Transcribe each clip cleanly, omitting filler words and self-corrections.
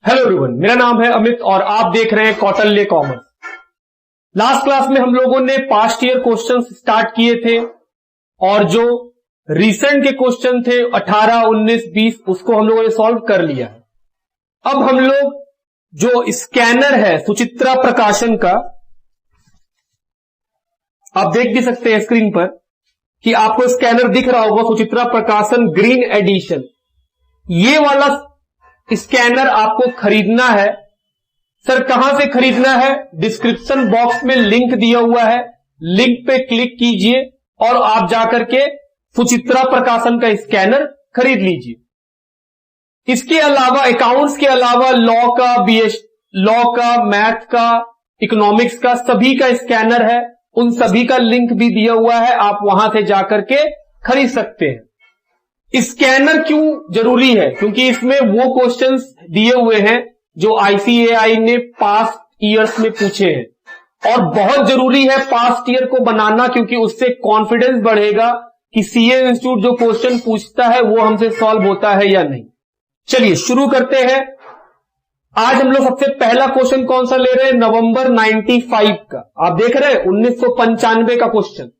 Hello everyone, मेरा नाम है अमित और आप देख रहे हैं कौटिल्य कॉमर्स। लास्ट क्लास में हम लोगों ने पास्ट ईयर क्वेश्चंस स्टार्ट किए थे और जो रिसेंट के क्वेश्चन थे 18, 19, 20 उसको हम लोगों ने सॉल्व कर लिया है। अब हम लोग जो स्कैनर है सुचित्रा प्रकाशन का, आप देख भी सकते हैं स्क्रीन पर कि आपको स्कैनर दिख रहा होगा, सुचित्रा प्रकाशन ग्रीन एडिशन। ये वाला स्कैनर आपको खरीदना है। सर कहां से खरीदना है? डिस्क्रिप्शन बॉक्स में लिंक दिया हुआ है, लिंक पे क्लिक कीजिए और आप जाकर के सुचित्रा प्रकाशन का स्कैनर खरीद लीजिए। इसके अलावा अकाउंट्स के अलावा लॉ का, लॉ का, मैथ का, इकोनॉमिक्स का सभी का स्कैनर है, उन सभी का लिंक भी दिया हुआ है, आप वहां से जाकर के खरीद सकते हैं। स्कैनर क्यों जरूरी है? क्योंकि इसमें वो क्वेश्चंस दिए हुए हैं जो आईसीएआई ने पास्ट ईयर्स में पूछे हैं और बहुत जरूरी है पास्ट ईयर को बनाना, क्योंकि उससे कॉन्फिडेंस बढ़ेगा कि सीए इंस्टीट्यूट जो क्वेश्चन पूछता है वो हमसे सॉल्व होता है या नहीं। चलिए शुरू करते हैं। आज हम लोग सबसे पहला क्वेश्चन कौन सा ले रहे हैं? नवंबर 95 का। आप देख रहे हैं 1995 का क्वेश्चन।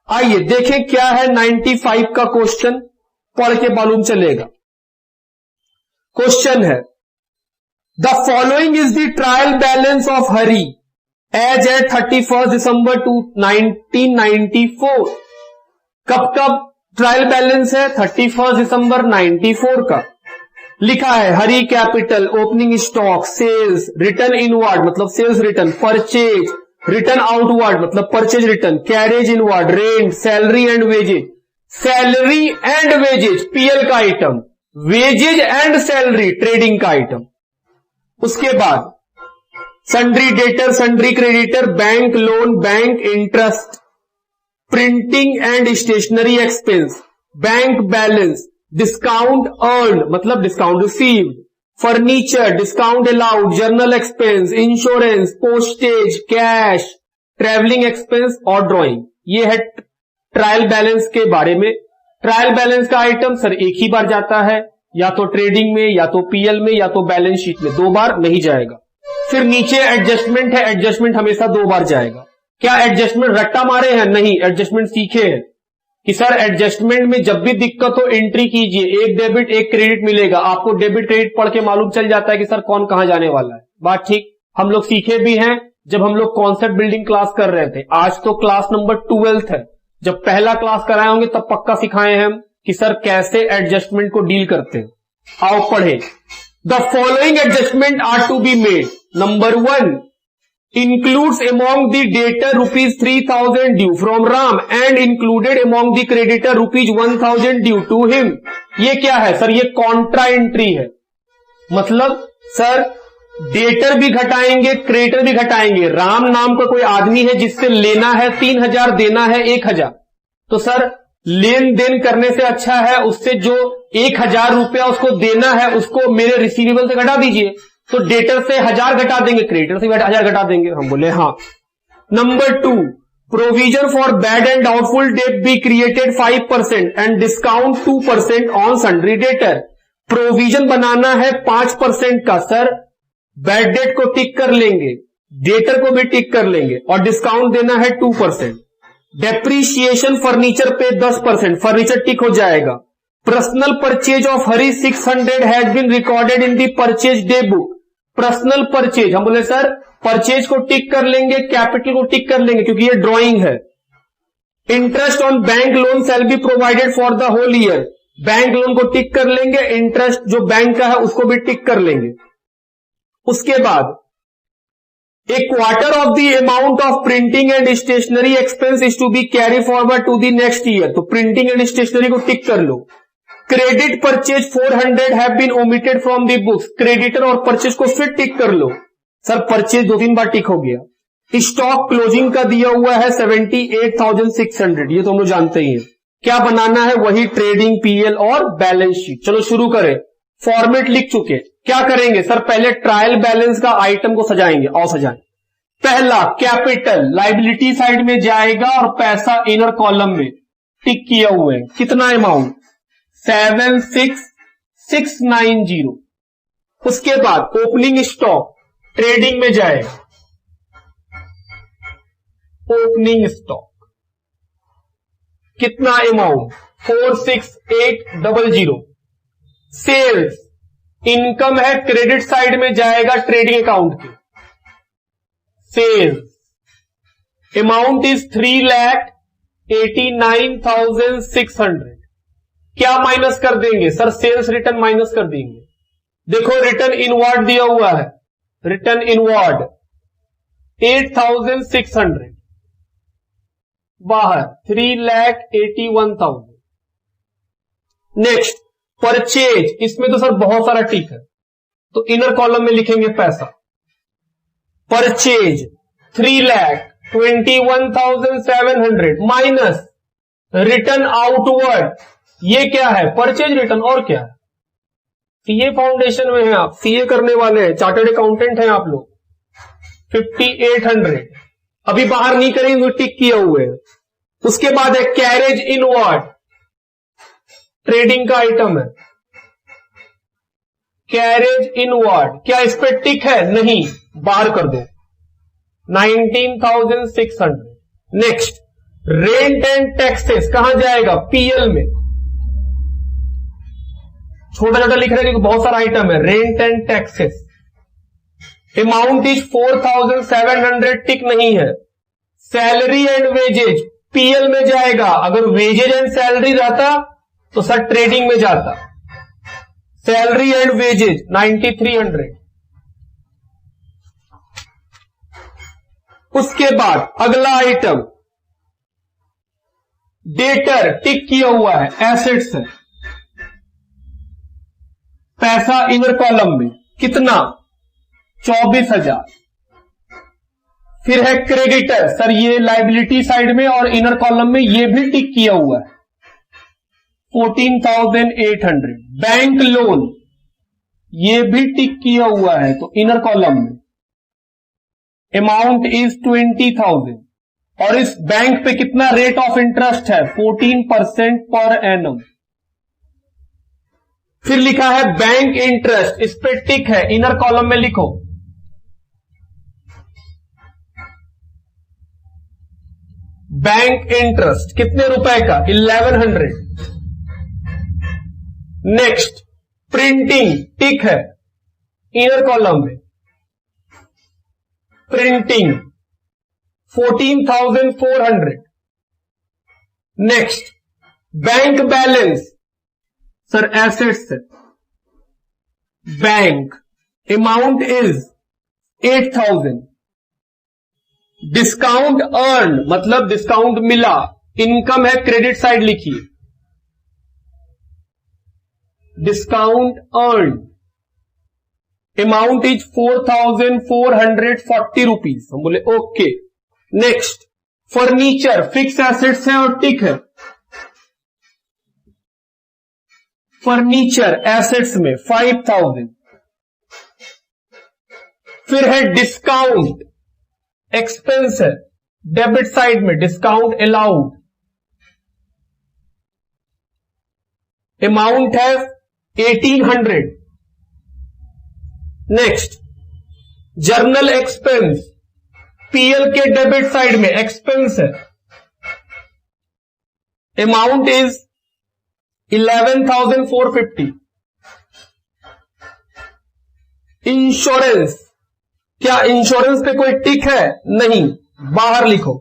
आइए देखें क्या है 95 का क्वेश्चन, पढ़ के मालूम चलेगा। क्वेश्चन है, the following is the trial balance of Hari as at 31 December 1994। कब ट्रायल बैलेंस है? 31 दिसंबर 94 का। लिखा है हरी capital, opening stock, sales, return inward मतलब sales return, purchase, return outward मतलब purchase return, carriage inward, rent, salary and wages. Salary and wages PL का item, wages and salary trading का आइटम। उसके बाद sundry debtor, sundry creditor, bank loan, bank interest, printing and stationery expense, bank balance, discount earn मतलब discount received, furniture, discount allowed, journal expense, insurance, postage, cash, travelling expense और drawing. ये है trial balance के बारे में। Trial balance का item sir एक ही बार जाता है, या तो ट्रेडिंग में, या तो पीएल में, या तो बैलेंस शीट में, 2 बार नहीं जाएगा। फिर नीचे एडजस्टमेंट है, एडजस्टमेंट हमेशा 2 बार जाएगा। क्या एडजस्टमेंट रट्टा मारे हैं? नहीं, एडजस्टमेंट सीखे हैं कि सर एडजस्टमेंट में जब भी दिक्कत हो एंट्री कीजिए, एक डेबिट एक क्रेडिट मिलेगा। आपको डेबिट क्रेडिट पढ़ के मालूम चल जाता है कि सर कौन कहां जाने वाला है। बात ठीक, हम लोग सीखे भी हैं जब हम लोग कॉन्सेप्ट बिल्डिंग क्लास कर रहे थे। आज तो क्लास नंबर 12 है, जब पहला क्लास कराए होंगे तब पक्का सिखाए हैं हम कि सर कैसे एडजस्टमेंट को डील करते हैं। आओ पढ़े। The following adjustment are to be made. Number 1 includes among the debtor rupees 3000 due from Ram and included among the creditor rupees 1000 due to him। ये क्या है सर? ये कॉन्ट्रा एंट्री है। मतलब सर डेटर भी घटाएंगे, क्रेडिटर भी घटाएंगे। राम नाम का कोई आदमी है जिससे लेना है 3000, देना है 1000, तो सर लेन देन करने से अच्छा है उससे जो 1000 रुपया उसको देना है उसको मेरे रिसीवेबल से घटा दीजिए। तो डेटर से 1000 घटा देंगे, क्रेडिटर से 1000 घटा देंगे। हम बोले हाँ। Number 2, provision for bad and doubtful debt be created 5% and discount 2% on sundry debtor. Provision बनाना है 5% का, सर बैड डेट को टिक कर लेंगे, डेटर को भी टिक कर लेंगे और डिस्काउंट देना है 2%। डेप्रीशिएशन फर्नीचर पे 10%, फर्नीचर टिक हो जाएगा। Personal purchase of Hari 600 has been recorded in the purchase day book. Personal purchase, हम बोले सर परचेज को टिक कर लेंगे, कैपिटल को टिक कर लेंगे क्योंकि ये ड्रॉइंग है। Interest on bank loan shall be provided for the whole year. Bank loan को टिक कर लेंगे, इंटरेस्ट जो बैंक का है उसको भी टिक कर लेंगे। उसके बाद a quarter of the amount of printing and stationery expense is to be carry forward to the next year. तो प्रिंटिंग एंड स्टेशनरी को टिक कर लो। Credit purchase 400 have been omitted from the books. Creditor और purchase को फिर टिक कर लो। Sir purchase 2-3 बार टिक हो गया। स्टॉक क्लोजिंग का दिया हुआ है 78,600, ये तो हम लोग जानते ही हैं। क्या बनाना है? वही ट्रेडिंग, पीएल और बैलेंस शीट। चलो शुरू करें। फॉर्मेट लिख चुके, क्या करेंगे सर? पहले ट्रायल बैलेंस का आइटम को सजाएंगे। और सजाएं। पहला कैपिटल लाइबिलिटी साइड में जाएगा और पैसा इनर कॉलम में टिक किया हुआ है। कितना अमाउंट? 76690। उसके बाद ओपनिंग स्टॉक ट्रेडिंग में जाएगा, ओपनिंग स्टॉक कितना अमाउंट 46800। सेल्स इनकम है, क्रेडिट साइड में जाएगा ट्रेडिंग अकाउंट के, सेल्स अमाउंट इज 3,89,600। क्या माइनस कर देंगे सर? सेल्स रिटर्न माइनस कर देंगे। देखो रिटर्न इनवर्ड दिया हुआ है, रिटर्न इनवर्ड 8,600 बाहर 3,81,000। नेक्स्ट परचेज, इसमें तो सर बहुत सारा टिक है, तो इनर कॉलम में लिखेंगे पैसा। परचेज 3,21,700 माइनस रिटर्न आउटवर्ड, ये क्या है? Purchase return. और क्या है? सीए फाउंडेशन में है आप, सीए करने वाले हैं, चार्टर्ड अकाउंटेंट हैं आप लोग। 5,800 अभी बाहर नहीं करेंगे, टिक किए हुए हैं। उसके बाद है कैरेज इनवर्ड, ट्रेडिंग का आइटम है, कैरेज इनवर्ड। क्या इस पे टिक है? नहीं, बाहर कर दो 19,600। नेक्स्ट रेंट एंड टैक्सेस कहां जाएगा? पीएल में। छोटा छोटा लिख रहे हैं क्योंकि बहुत सारा आइटम है। Rent and taxes amount is 4,700, टिक नहीं है। सैलरी एंड वेजेज पीएल में जाएगा। अगर वेजेज एंड सैलरी रहता तो सर ट्रेडिंग में जाता। Salary and wages 9,300। उसके बाद अगला आइटम डेटर, टिक किया हुआ है, एसेट्स है, पैसा इनर कॉलम में कितना? 24,000। फिर है क्रेडिटर, सर ये लायबिलिटी साइड में और इनर कॉलम में ये भी टिक किया हुआ है, 14,800। बैंक लोन ये भी टिक किया हुआ है, तो इनर कॉलम में अमाउंट इज 20,000। और इस बैंक पे कितना रेट ऑफ इंटरेस्ट है? 14% पर एनम। फिर लिखा है बैंक इंटरेस्ट, इस पे टिक है, इनर कॉलम में लिखो। बैंक इंटरेस्ट कितने रुपए का? 1100। नेक्स्ट प्रिंटिंग, टिक है इनर कॉलम में। Printing 14,400। Next bank balance, sir assets है, bank amount is 8,000। Discount earn मतलब डिस्काउंट मिला, इनकम है, क्रेडिट साइड लिखिए। Discount earn amount is 4,440 rupees. हम बोले okay. Next furniture, fix assets है और टिक है। फर्नीचर एसेट्स में 5,000। फिर है डिस्काउंट, एक्सपेंस है, डेबिट साइड में डिस्काउंट अलाउड, अमाउंट है 1,800। नेक्स्ट जर्नल एक्सपेंस, पीएल के डेबिट साइड में एक्सपेंस है, अमाउंट इज 11,450। इंश्योरेंस, क्या इंश्योरेंस पे कोई टिक है? नहीं, बाहर लिखो।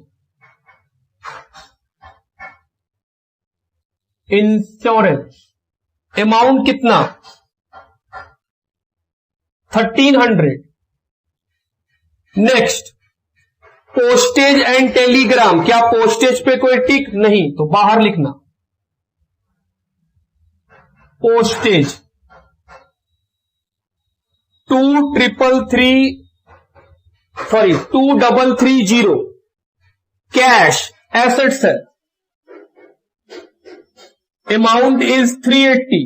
इंश्योरेंस अमाउंट कितना? 1,300। नेक्स्ट पोस्टेज एंड टेलीग्राम, क्या पोस्टेज पे कोई टिक? नहीं, तो बाहर लिखना। पोस्टेज 2,330। कैश एसेट्स है, amount is 380।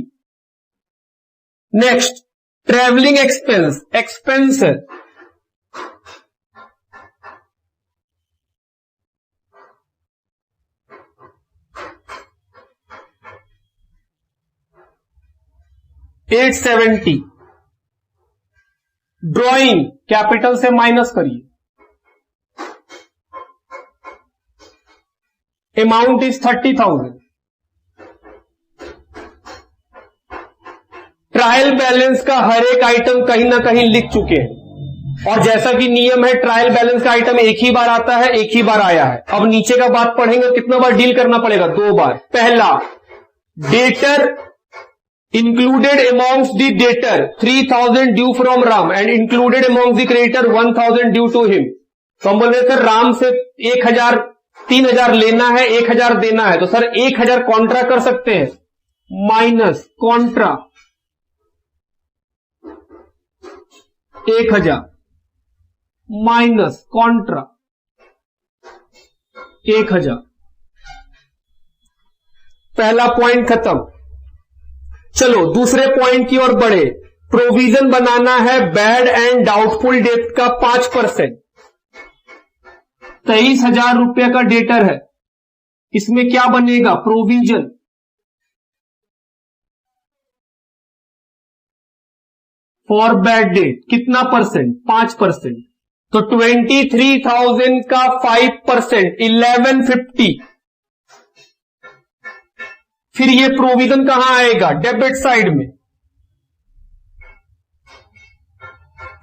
Next travelling expense, expense है, $870। ड्राइंग कैपिटल से माइनस करिए, अमाउंट इज 30,000। ट्रायल बैलेंस का हर एक आइटम कहीं ना कहीं लिख चुके हैं, और जैसा कि नियम है ट्रायल बैलेंस का आइटम एक ही बार आता है, एक ही बार आया है। अब नीचे का बात पढ़ेंगे, कितना बार डील करना पड़ेगा, 2 बार। पहला, debtor included amongst the debtor 3,000 due from Ram and included amongst the creditor 1,000 due to him। तो हम बोल रहे सर राम से 1,000 3,000 लेना है, 1,000 देना है, तो सर 1,000 कॉन्ट्रा कर सकते हैं, माइनस कॉन्ट्रा 1,000 माइनस कॉन्ट्रा 1,000। पहला पॉइंट खत्म। चलो दूसरे पॉइंट की ओर बढ़े। प्रोविजन बनाना है बैड एंड डाउटफुल डेट का 5%। 23,000 रुपये का डेटर है, इसमें क्या बनेगा, प्रोविजन फॉर बैड डेट। कितना परसेंट, 5%। तो 23,000 का 5% 1150। फिर ये प्रोविजन कहां आएगा, डेबिट साइड में।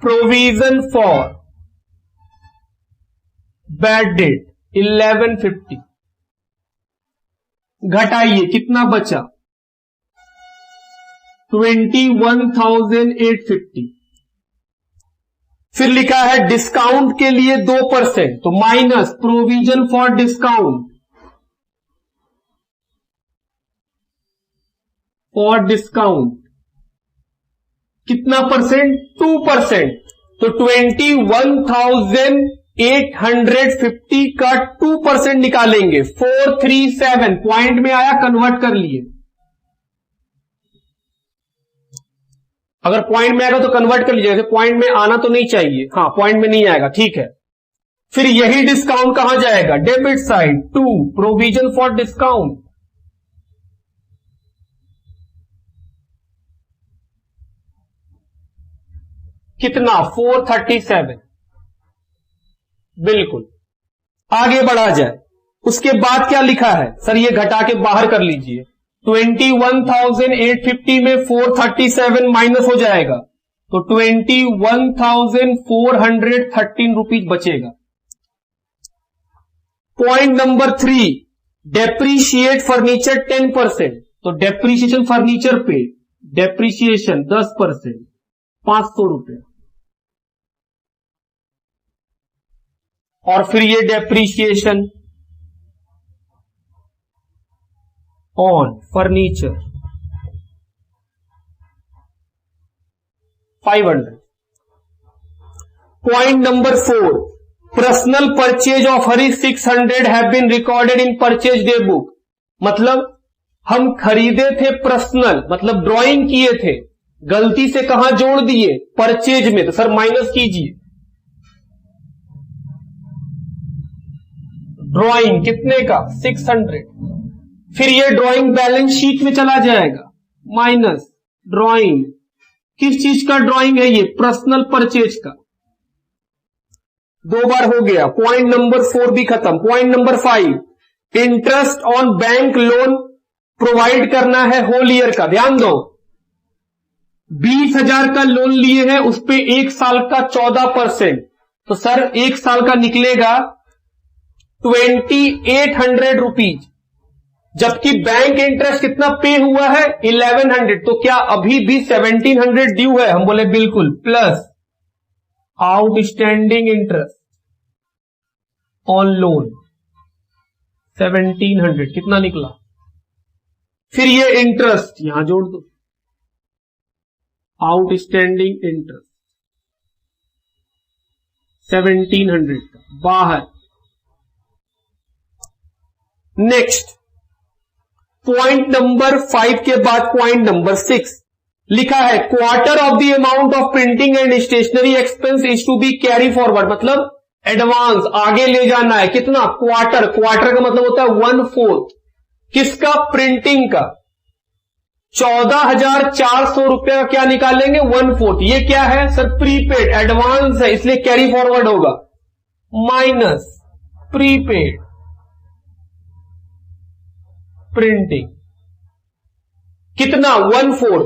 प्रोविजन फॉर बैड डेट 1150 घटाइए, कितना बचा, 21,850। फिर लिखा है डिस्काउंट के लिए 2%, तो माइनस प्रोविजन फॉर डिस्काउंट कितना परसेंट, 2%। तो 21,850 का 2% निकालेंगे, 437। पॉइंट में आया, कन्वर्ट कर लिए। अगर पॉइंट में आएगा तो कन्वर्ट कर लीजिए, पॉइंट में आना तो नहीं चाहिए, हाँ पॉइंट में नहीं आएगा, ठीक है। फिर यही डिस्काउंट कहां जाएगा, debit side, 2 provision for discount. कितना, 437। बिल्कुल, आगे बढ़ा जाए। उसके बाद क्या लिखा है, सर ये घटा के बाहर कर लीजिए। 21,850 में 437 माइनस हो जाएगा, तो 21,413 रुपीज बचेगा। Point number 3, depreciate furniture 10%। तो डेप्रीशिएशन फर्नीचर पे डेप्रीशिएशन 10%, 500 रुपए। और फिर ये depreciation on furniture 500। Point number 4, personal purchase of Hari 600 have been recorded in purchase day book. मतलब हम खरीदे थे पर्सनल, मतलब ड्राइंग किए थे, गलती से कहां जोड़ दिए, परचेज में, तो सर माइनस कीजिए। ड्राइंग कितने का, 600। फिर ये ड्राइंग बैलेंस शीट में चला जाएगा, माइनस ड्राइंग। किस चीज का ड्राइंग है ये, पर्सनल परचेज का। 2 बार हो गया। पॉइंट नंबर 4 भी खत्म। Point number 5, interest on bank loan provide करना है होल ईयर का। ध्यान दो, 20,000 का लोन लिए हैं, उस पे 1 साल का 14%। तो सर 1 साल का निकलेगा 2,800 रुपीज, जबकि बैंक इंटरेस्ट कितना पे हुआ है, 1,100। तो क्या अभी भी 1,700 ड्यू है, हम बोले बिल्कुल, plus outstanding interest on loan 1,700, कितना निकला। फिर ये इंटरेस्ट यहां जोड़ दो, आउटस्टैंडिंग इंटरेस्ट 1,700 का बाहर। नेक्स्ट, पॉइंट नंबर 5 के बाद पॉइंट नंबर 6 लिखा है, quarter of the amount of printing and stationery expense is to be carry forward. मतलब एडवांस आगे ले जाना है, कितना, क्वार्टर। क्वार्टर का मतलब होता है 1/4 किसका, प्रिंटिंग का। 14,400 रुपए का क्या निकालेंगे, 1/4। ये क्या है सर, प्रीपेड, एडवांस है, इसलिए कैरी फॉरवर्ड होगा, माइनस प्रीपेड प्रिंटिंग, कितना 1/4।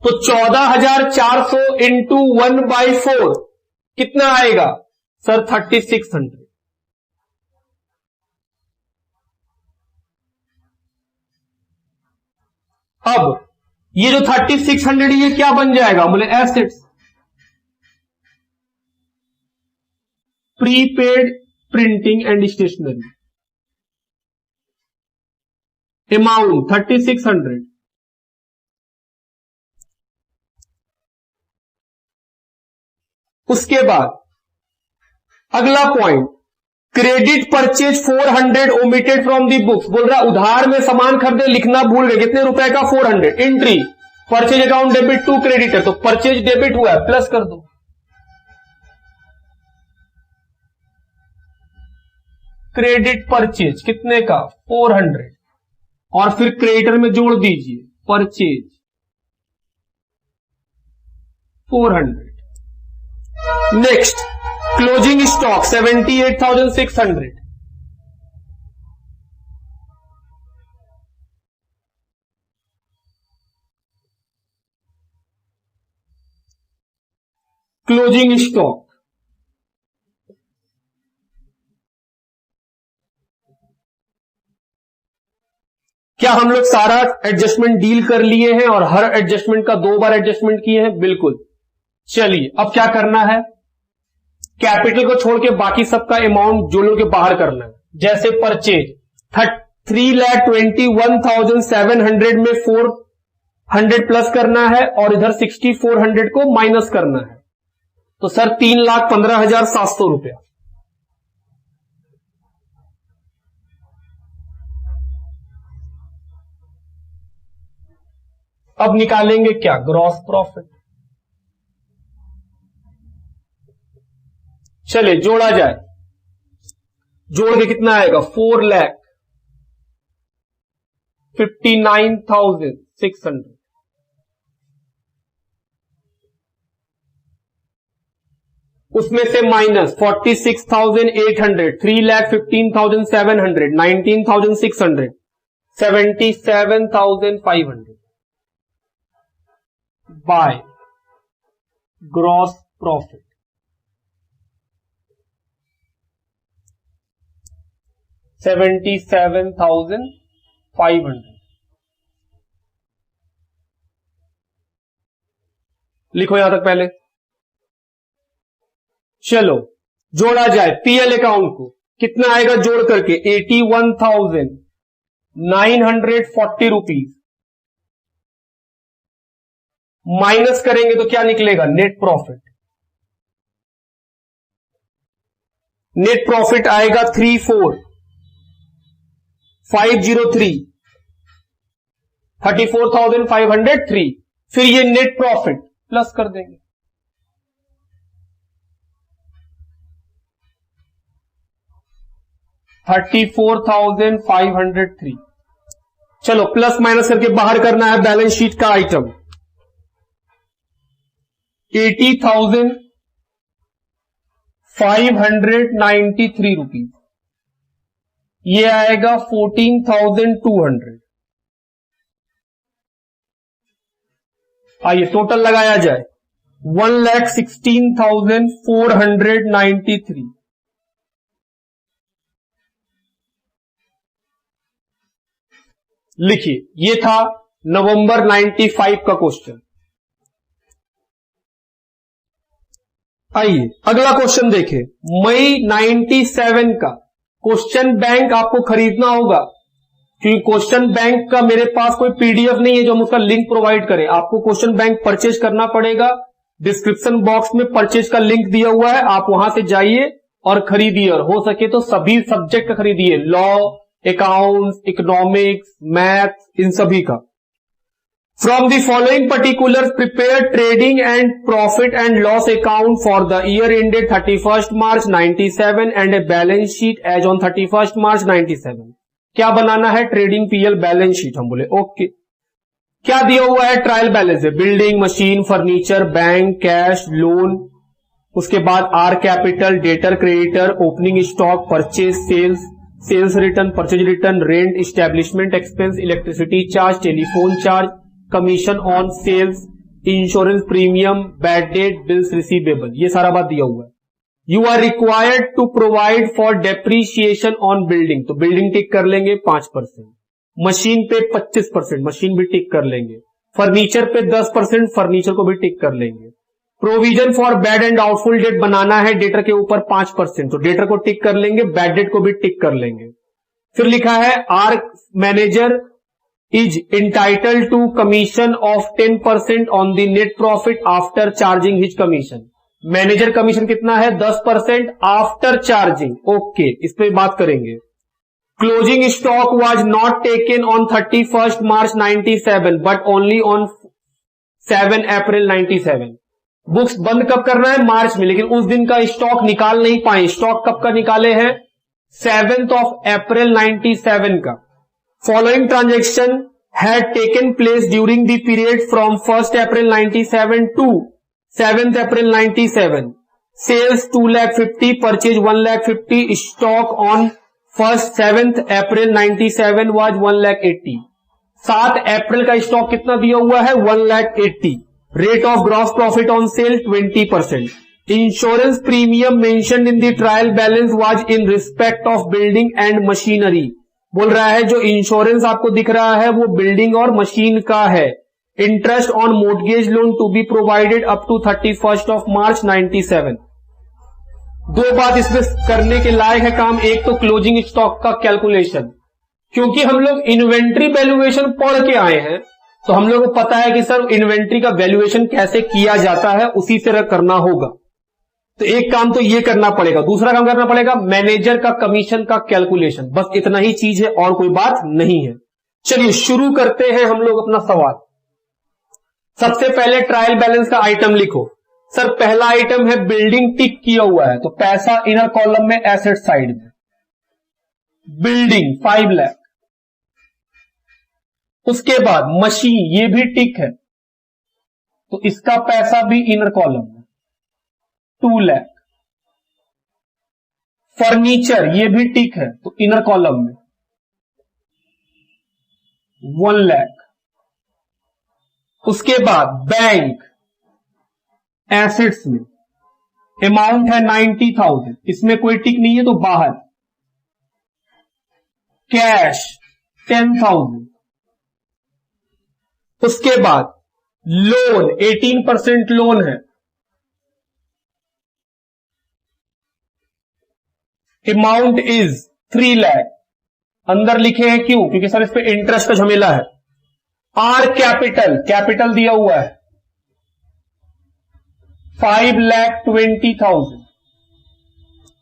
तो 14,400 इंटू 1/4 कितना आएगा सर, 3600। अब ये जो 3600 ये क्या बन जाएगा, बोले assets, prepaid printing and stationery, amount 3600। उसके बाद अगला point, credit purchase 400 omitted from the books, बोल रहा उधार में सामान खरीदे, लिखना भूल गए, कितने रुपए का, 400। Entry purchase account debit to creditor, तो परचेज डेबिट हुआ है, प्लस कर दो। क्रेडिट परचेज कितने का, 400, और फिर क्रेडिटर में जोड़ दीजिए purchase 400। Next closing stock 78,600, closing stock क्या हम लोग सारा एडजस्टमेंट डील कर लिए हैं और हर एडजस्टमेंट का 2 बार एडजस्टमेंट किए हैं, बिल्कुल। चलिए अब क्या करना है, कैपिटल को छोड़ के बाकी सबका अमाउंट जोड़ के बाहर करना है। जैसे परचेज 3,21,700 में 400 प्लस करना है और इधर 6,400 को माइनस करना है, तो सर 3,15,700 रुपया। अब निकालेंगे क्या, ग्रॉस प्रॉफिट। चले जोड़ा जाए, जोड़ के कितना आएगा, 4,59,600। उसमें से माइनस 46,800, 3,15,700, 19,600, 77,500 बाय ग्रॉस प्रॉफिट। $77,500 लिखो यहां तक पहले। चलो जोड़ा जाए पीएल अकाउंट को, कितना आएगा जोड़ करके, 81,940 रुपीज, माइनस करेंगे तो क्या निकलेगा, नेट प्रॉफिट। नेट प्रॉफिट आएगा 34,503, 34,503। फिर ये नेट प्रॉफिट प्लस कर देंगे, $34,503। चलो प्लस माइनस करके बाहर करना है बैलेंस शीट का आइटम, 80,593 रुपीज, ये आएगा 14,200। आइए टोटल लगाया जाए, 1,16,493। लिखिए ये था नवंबर 95 का क्वेश्चन। आइए अगला क्वेश्चन देखें, मई 97 का क्वेश्चन बैंक आपको खरीदना होगा, क्योंकि क्वेश्चन बैंक का मेरे पास कोई पीडीएफ नहीं है जो हम उसका लिंक प्रोवाइड करें। आपको क्वेश्चन बैंक परचेज करना पड़ेगा, डिस्क्रिप्शन बॉक्स में परचेज का लिंक दिया हुआ है, आप वहां से जाइए और खरीदिए, और हो सके तो सभी सब्जेक्ट का खरीदिए, लॉ, अकाउंट्स, इकोनॉमिक्स, मैथ, इन सभी का। From the following particular prepare trading and profit and loss account for the year ended 31 March 97 and a balance sheet as on 31 March 97। क्या बनाना है, ट्रेडिंग पीएल बैलेंस शीट। हम बोले okay. क्या दिया हुआ है? ट्रायल बैलेंस है, building, machine, furniture, bank, cash, loan, उसके बाद are capital, debtor, creditor, opening stock, purchase, sales, sales return, purchase return, rent, establishment expense, electricity charge, telephone charge, commission on sales, insurance premium, bad debt, bills receivable, ये सारा बात दिया हुआ है। You are required to provide for depreciation on building, तो building tick कर लेंगे 5%, machine पे 25%, मशीन भी टिक कर लेंगे, फर्नीचर पे 10%, फर्नीचर को भी टिक कर लेंगे। Provision for bad and doubtful debt बनाना है डेटर के ऊपर 5%, तो डेटर को टिक कर लेंगे, बैड डेट को भी टिक कर लेंगे। फिर लिखा है are manager is entitle to commission of 10% on the net profit after charging his commission, manager commission कितना है? 10% आफ्टर चार्जिंग, ओके, इस पे बात करेंगे। Closing stock was not taken on 31 March 97 but only on 7 April 97, books बंद कब करना है? मार्च में, लेकिन उस दिन का स्टॉक निकाल नहीं पाए। स्टॉक कब का निकाले हैं? 7 अप्रैल 97 का। Following transaction had taken place during the period from 1 April 97 to 7 April 97, sales 2,50,000, purchase 1,50,000, stock on 7 April 97 was 1,80,000, 7 April का स्टॉक कितना दिया हुआ है? 1,80,000, rate of gross profit on sale 20%, insurance premium mentioned in the trial balance was in respect of building and machinery, बोल रहा है जो insurance आपको दिख रहा है वो बिल्डिंग और मशीन का है। Interest on mortgage loan to be provided up to 31 March 97। दो बात इसमें करने के लायक है काम, एक तो क्लोजिंग स्टॉक का कैलकुलेशन, क्योंकि हम लोग इन्वेंट्री वैल्यूएशन पढ़ के आए हैं तो हम लोग को पता है कि सर इन्वेंट्री का वैल्यूएशन कैसे किया जाता है, उसी से करना होगा। तो एक काम तो ये करना पड़ेगा, दूसरा काम करना पड़ेगा मैनेजर का कमीशन का कैलकुलेशन, बस इतना ही चीज है और कोई बात नहीं है। चलिए शुरू करते हैं हम लोग अपना सवाल। सबसे पहले ट्रायल बैलेंस का आइटम लिखो। सर पहला आइटम है बिल्डिंग, टिक किया हुआ है तो पैसा इनर कॉलम में, एसेट साइड में, बिल्डिंग 5 लाख। उसके बाद मशीन, ये भी टिक है तो इसका पैसा भी इनर कॉलम में 2 लाख। फर्नीचर, ये भी टिक है तो इनर कॉलम में 1 लाख। उसके बाद बैंक एसेट्स में अमाउंट है 90,000, इसमें कोई टिक नहीं है तो बाहर। कैश 10,000। उसके बाद लोन 18% लोन है, अमाउंट इज 3 लाख। अंदर लिखे हैं क्यों? क्योंकि सर इस पे इंटरेस्ट का झमेला है। आर कैपिटल, कैपिटल दिया हुआ है 5,20,000।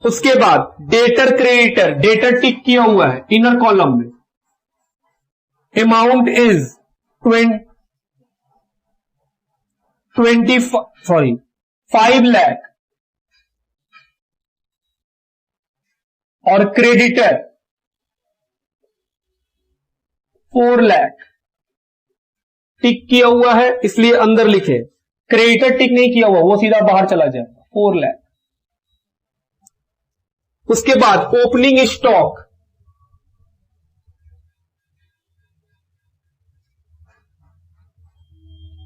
उसके बाद डेटर क्रेडिटर, डेटर टिक किया हुआ है इनर कॉलम में, अमाउंट इज 5 लाख। और क्रेडिटर 4 लाख। टिक किया हुआ है इसलिए अंदर लिखे, क्रेडिटर टिक नहीं किया हुआ वो सीधा बाहर चला जाएगा, 4 लाख। उसके बाद ओपनिंग स्टॉक,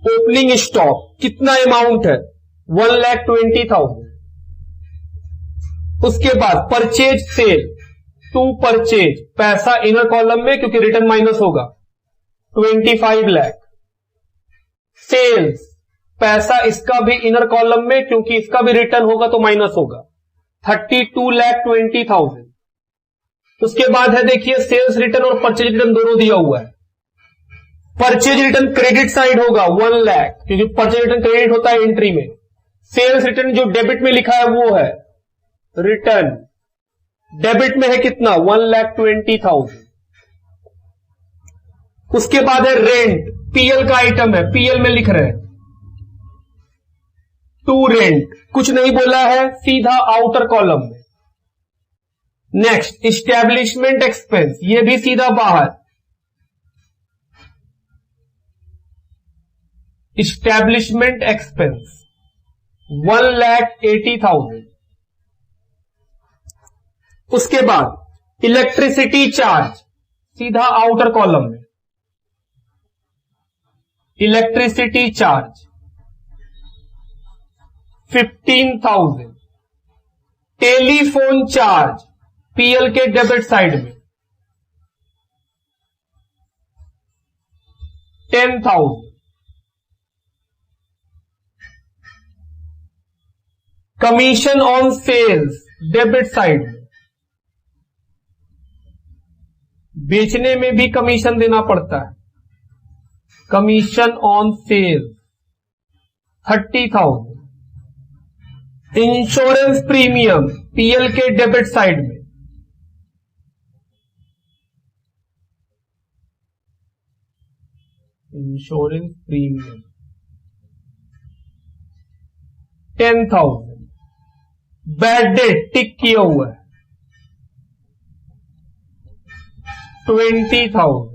ओपनिंग स्टॉक कितना अमाउंट है? 1,20,000। उसके बाद परचेज सेल, टू परचेज, पैसा इनर कॉलम में क्योंकि रिटर्न माइनस होगा 25 लाख। सेल्स, पैसा इसका भी इनर कॉलम में क्योंकि इसका भी रिटर्न होगा तो माइनस होगा 32,20,000। उसके बाद है देखिए सेल्स रिटर्न और परचेज रिटर्न दोनों दिया हुआ है। परचेज रिटर्न क्रेडिट साइड होगा 1 लाख क्योंकि परचेज रिटर्न क्रेडिट होता है एंट्री में। सेल्स रिटर्न जो डेबिट में लिखा है वो है रिटर्न, डेबिट में है कितना? 1,20,000। उसके बाद है रेंट, पीएल का आइटम है, पीएल में लिख रहे हैं टू रेंट, कुछ नहीं बोला है सीधा आउटर कॉलम में। नेक्स्ट इस्टेब्लिशमेंट एक्सपेंस, ये भी सीधा बाहर। Establishment expense 1,80,000। उसके बाद इलेक्ट्रिसिटी चार्ज, सीधा आउटर कॉलम में electricity charge 15,000। Telephone charge PL के डेबिट साइड में 10,000। Commission on sales debit side में, बेचने में भी कमीशन देना पड़ता है, commission on sales 30,000। Insurance premium PL के डेबिट साइड में insurance premium 10,000। Bad debt tick किया हुआ है 20,000।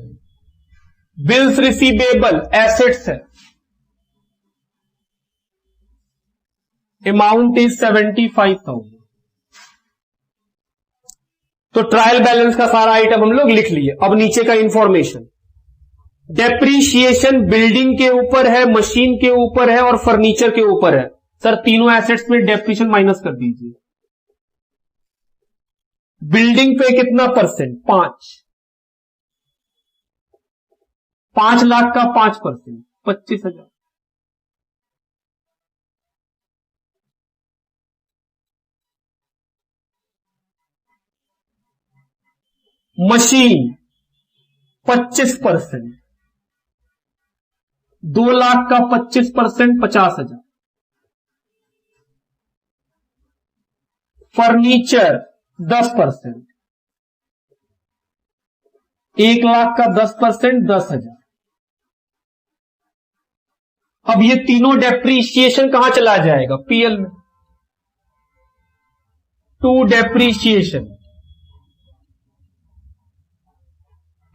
बिल्स रिसीवेबल एसेट्स है, अमाउंट इज 75,000। तो ट्रायल बैलेंस का सारा आइटम हम लोग लिख लिए। अब नीचे का इंफॉर्मेशन, डेप्रीशिएशन बिल्डिंग के ऊपर है, मशीन के ऊपर है और फर्नीचर के ऊपर है। सर तीनों एसेट्स में डेप्रीशिएशन माइनस कर दीजिए। बिल्डिंग पे कितना परसेंट? 5 लाख का 5%, 25,000। मशीन 25%, 2 लाख का 25%, 50,000। फर्नीचर 10%, 1 लाख का 10%, 10,000। अब ये तीनों डेप्रीशिएशन कहां चला जाएगा? पीएल में। टू डेप्रीशिएशन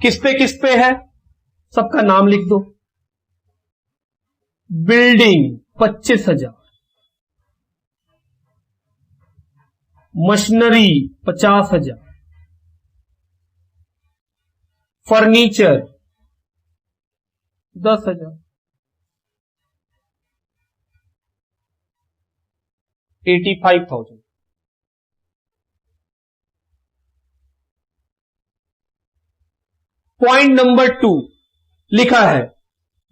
किस पे है? सबका नाम लिख दो। Building 25,000, machinery 50,000, furniture 10,000, 85,000। Point number 2 लिखा है,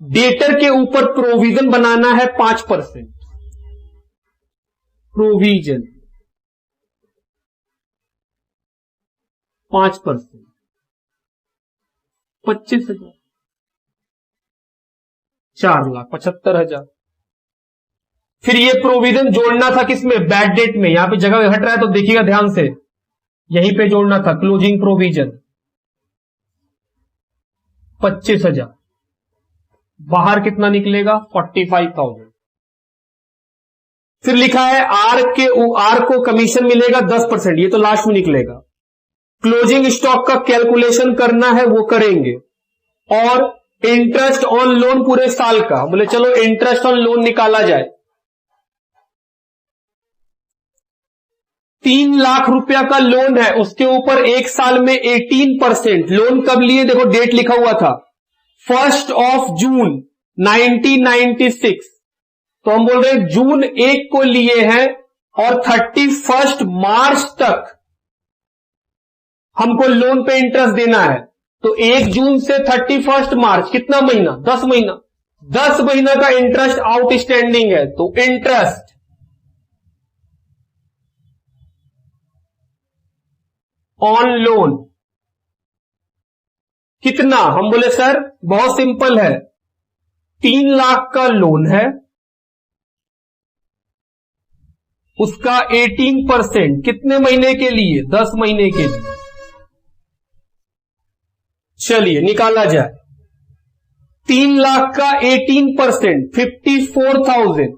डेटर के ऊपर प्रोविजन बनाना है 5%। प्रोविजन 5%, 25,000, 4,75,000। फिर ये प्रोविजन जोड़ना था किसमें? बैड डेट में। यहां पे जगह घट रहा है तो देखिएगा ध्यान से, यहीं पे जोड़ना था। क्लोजिंग प्रोविजन 25,000, बाहर कितना निकलेगा? 45,000। फिर लिखा है आर को कमीशन मिलेगा 10%, ये तो लास्ट में निकलेगा। क्लोजिंग स्टॉक का कैलकुलेशन करना है, वो करेंगे। और इंटरेस्ट ऑन लोन पूरे साल का, बोले चलो इंटरेस्ट ऑन लोन निकाला जाए। 3 लाख रुपया का लोन है, उसके ऊपर 1 साल में 18%। लोन कब लिए? देखो डेट लिखा हुआ था 1 जून 1996। तो हम बोल रहे हैं जून 1 को लिए हैं और 31 मार्च तक हमको लोन पे इंटरेस्ट देना है। तो 1 जून से 31 मार्च कितना महीना? 10 महीना। 10 महीना का इंटरेस्ट आउटस्टैंडिंग है। तो इंटरेस्ट ऑन लोन कितना? हम बोले सर बहुत सिंपल है, 3 लाख का लोन है, उसका 18% कितने महीने के लिए? 10 महीने के लिए। चलिए निकाला जाए। 3 लाख का 18% 54,000।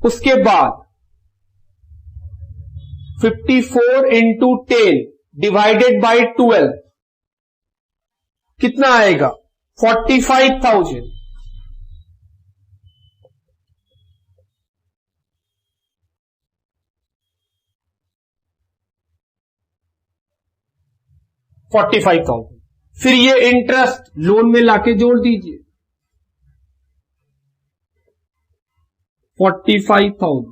उसके बाद 54 इंटू 10 डिवाइडेड बाई 12 कितना आएगा? 45,000। 45,000। फिर ये इंटरेस्ट लोन में लाके जोड़ दीजिए 45,000,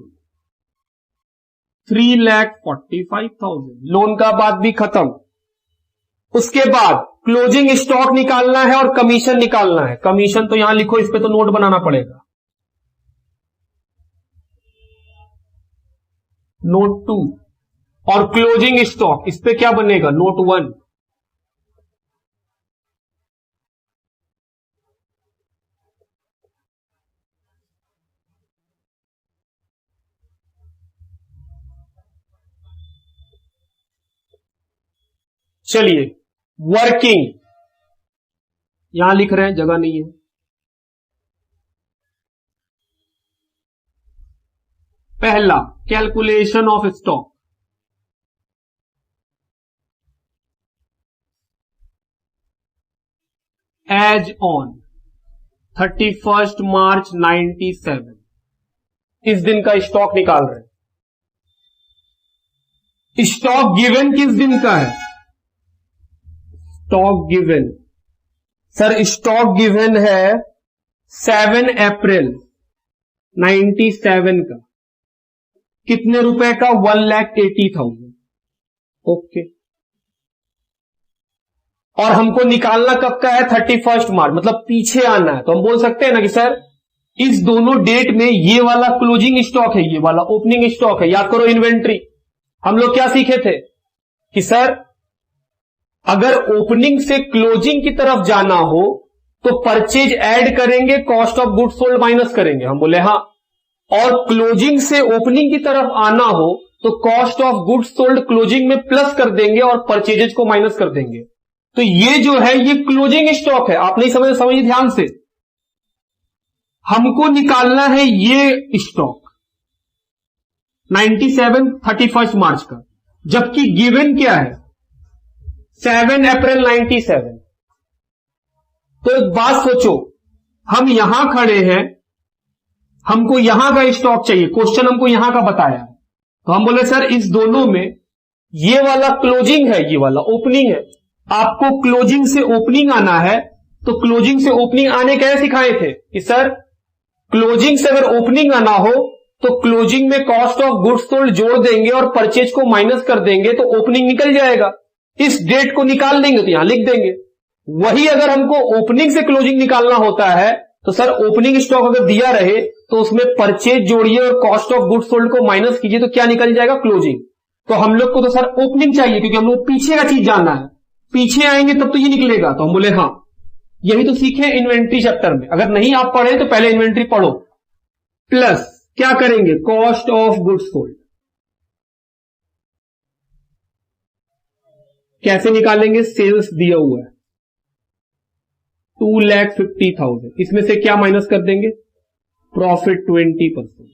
3,45,000। लोन का बात भी खत्म। उसके बाद क्लोजिंग स्टॉक निकालना है और कमीशन निकालना है। कमीशन तो यहां लिखो, इस पे तो नोट बनाना पड़ेगा। नोट 2 और क्लोजिंग स्टॉक, इस पे क्या बनेगा? नोट 1। चलिए वर्किंग यहां लिख रहे हैं, जगह नहीं है। पहला calculation of stock, as on 31 March 97, इस दिन का स्टॉक निकाल रहे हैं। स्टॉक गिवन किस दिन का है? Stock given, sir stock given है 7 अप्रैल 97 का। कितने रुपए का? 1,80,000। ओके। और हमको निकालना कब का है? 31 मार्च, मतलब पीछे आना है। तो हम बोल सकते हैं ना कि सर इस दोनों डेट में ये वाला क्लोजिंग स्टॉक है, ये वाला ओपनिंग स्टॉक है। याद करो इन्वेंट्री, हम लोग क्या सीखे थे कि सर अगर ओपनिंग से क्लोजिंग की तरफ जाना हो तो परचेज ऐड करेंगे, cost of goods sold minus करेंगे। हम बोले हाँ। और क्लोजिंग से ओपनिंग की तरफ आना हो तो cost of goods sold closing में प्लस कर देंगे और परचेजेज को माइनस कर देंगे। तो ये जो है ये क्लोजिंग स्टॉक है। आप नहीं समझिए ध्यान से। हमको निकालना है ये स्टॉक 97 31 मार्च का, जबकि गिवन क्या है? 7 अप्रैल 97। तो एक बात सोचो, हम यहां खड़े हैं, हमको यहां का स्टॉक चाहिए, क्वेश्चन हमको यहां का बताया है। तो हम बोले सर इस दोनों में ये वाला क्लोजिंग है, ये वाला ओपनिंग है। आपको क्लोजिंग से ओपनिंग आना है, तो क्लोजिंग से ओपनिंग आने कैसे सिखाए थे कि सर क्लोजिंग से अगर ओपनिंग आना हो तो क्लोजिंग में कॉस्ट ऑफ गुड्स सोल्ड जोड़ देंगे और परचेज को माइनस कर देंगे तो ओपनिंग निकल जाएगा। इस डेट को निकाल देंगे तो यहां लिख देंगे। वही अगर हमको ओपनिंग से क्लोजिंग निकालना होता है तो सर ओपनिंग स्टॉक अगर दिया रहे तो उसमें परचेज जोड़िए और कॉस्ट ऑफ गुड्स सोल्ड को माइनस कीजिए तो क्या निकल जाएगा? क्लोजिंग। तो हम लोग को तो सर ओपनिंग चाहिए क्योंकि हम लोग पीछे का चीज जानना है। पीछे आएंगे तब तो ये निकलेगा। तो हम बोले हाँ, यही तो सीखे इन्वेंट्री चैप्टर में। अगर नहीं आप पढ़े तो पहले इन्वेंट्री पढ़ो, प्लस क्या करेंगे? Cost of goods sold. कैसे निकालेंगे? सेल्स दिया हुआ है 2,50,000, इसमें से क्या माइनस कर देंगे? प्रॉफिट 20%,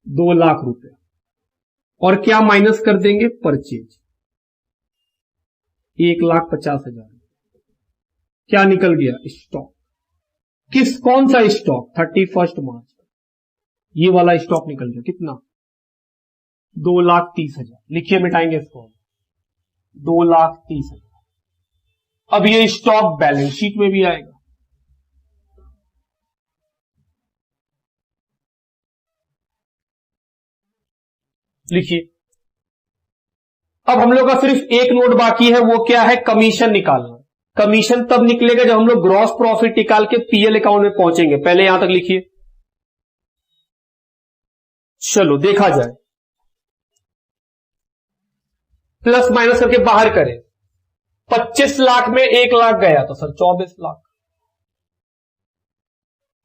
2 लाख रुपए। और क्या माइनस कर देंगे? परचेज 1,50,000। क्या निकल गया? स्टॉक। कौन सा स्टॉक? 31 मार्च का ये वाला स्टॉक निकल गया। कितना? 2,30,000। लिखिए, मिटाएंगे इसको। 2,30,000। अब ये स्टॉक बैलेंस शीट में भी आएगा। लिखिए, अब हम लोग का सिर्फ एक नोट बाकी है, वो क्या है? कमीशन निकालना। कमीशन तब निकलेगा जब हम लोग ग्रॉस प्रॉफिट निकाल के पीएल अकाउंट में पहुंचेंगे। पहले यहां तक लिखिए। चलो देखा जाए, प्लस माइनस करके बाहर करें। 25 लाख में 1 लाख गया तो सर 24 लाख।